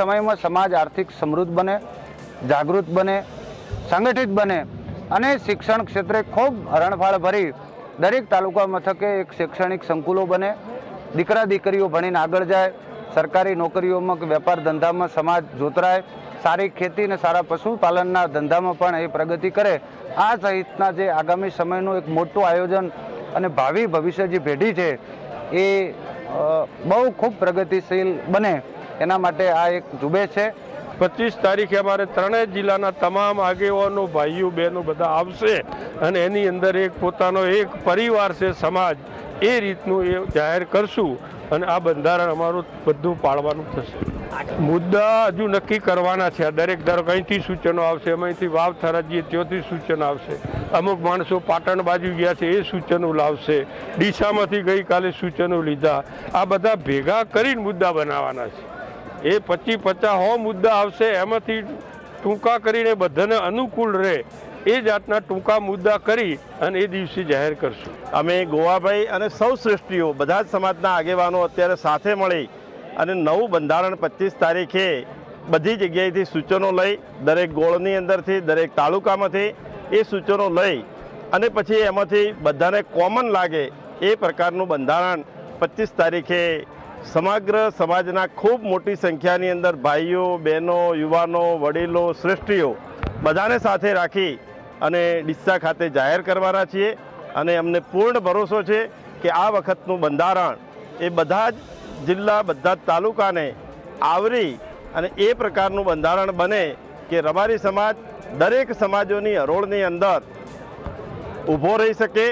સમયમાં સમાજ આર્થિક સમૃદ્ધ બને, જાગૃત બને, સંગઠિત બને અને શિક્ષણ ક્ષેત્રે ખૂબ હરણફાળ ભરી દરેક તાલુકા મથકે એક શૈક્ષણિક સંકુલો બને, દીકરા દીકરીઓ ભણીને આગળ જાય, સરકારી નોકરીઓમાં કે વેપાર ધંધામાં સમાજ જોતરાય, સારી ખેતી અને સારા પશુપાલનના ધંધામાં પણ એ પ્રગતિ કરે, આ સહિતના જે આગામી સમયનું એક મોટું આયોજન અને ભાવિ ભવિષ્ય જે પેઢી છે એ બહુ ખૂબ પ્રગતિશીલ બને એના માટે આ એક ઝુંબેશ છે। 25 તારીખે અમારે ત્રણેય જિલ્લાના તમામ આગેવાનો ભાઈઓ બહેનો બધા આવશે અને એની અંદર એક પોતાનો એક પરિવાર છે સમાજ, એ રીતનું એ જાહેર કરશું અને આ બંધારણ અમારું બધું પાળવાનું થશે। મુદ્દા હજુ નક્કી કરવાના છે। દરેક ધારો અહીંથી સૂચનો આવશે, અહીંથી વાવ થરાજીએ ત્યાંથી સૂચનો આવશે, અમુક માણસો પાટણ બાજુ ગયા છે એ સૂચનો લાવશે, ડીસામાંથી ગઈકાલે સૂચનો લીધા, આ બધા ભેગા કરીને મુદ્દા બનાવવાના છે। એ 25-50 મુદ્દા આવશે, એમાંથી ટૂંકા કરીને બધાને અનુકૂળ રહે એ જાતના ટૂંકા મુદ્દા કરી અને એ દિવસે જાહેર કરશું। અમે ગોવાભાઈ અને સૌ શ્રેષ્ઠીઓ બધા જ સમાજના આગેવાનો અત્યારે સાથે મળી અને નવું બંધારણ 25 તારીખે બધી જગ્યાએથી સૂચનો લઈ, દરેક ગોળની અંદરથી, દરેક તાલુકામાંથી એ સૂચનો લઈ અને પછી એમાંથી બધાને કોમન લાગે એ પ્રકારનું બંધારણ 25 તારીખે સમગ્ર સમાજના ખૂબ મોટી સંખ્યાની અંદર ભાઈઓ બહેનો યુવાનો વડીલો શ્રેષ્ઠીઓ બધાને સાથે રાખી અને ડીસા ખાતે જાહેર કરવાના છીએ અને અમને પૂર્ણ ભરોસો છે કે આ વખતનું બંધારણ એ બધા જ જિલ્લા બધા જ તાલુકાને આવરી અને એ પ્રકારનું બંધારણ બને કે રબારી સમાજ દરેક સમાજોની હરોળની અંદર ઊભો રહી શકે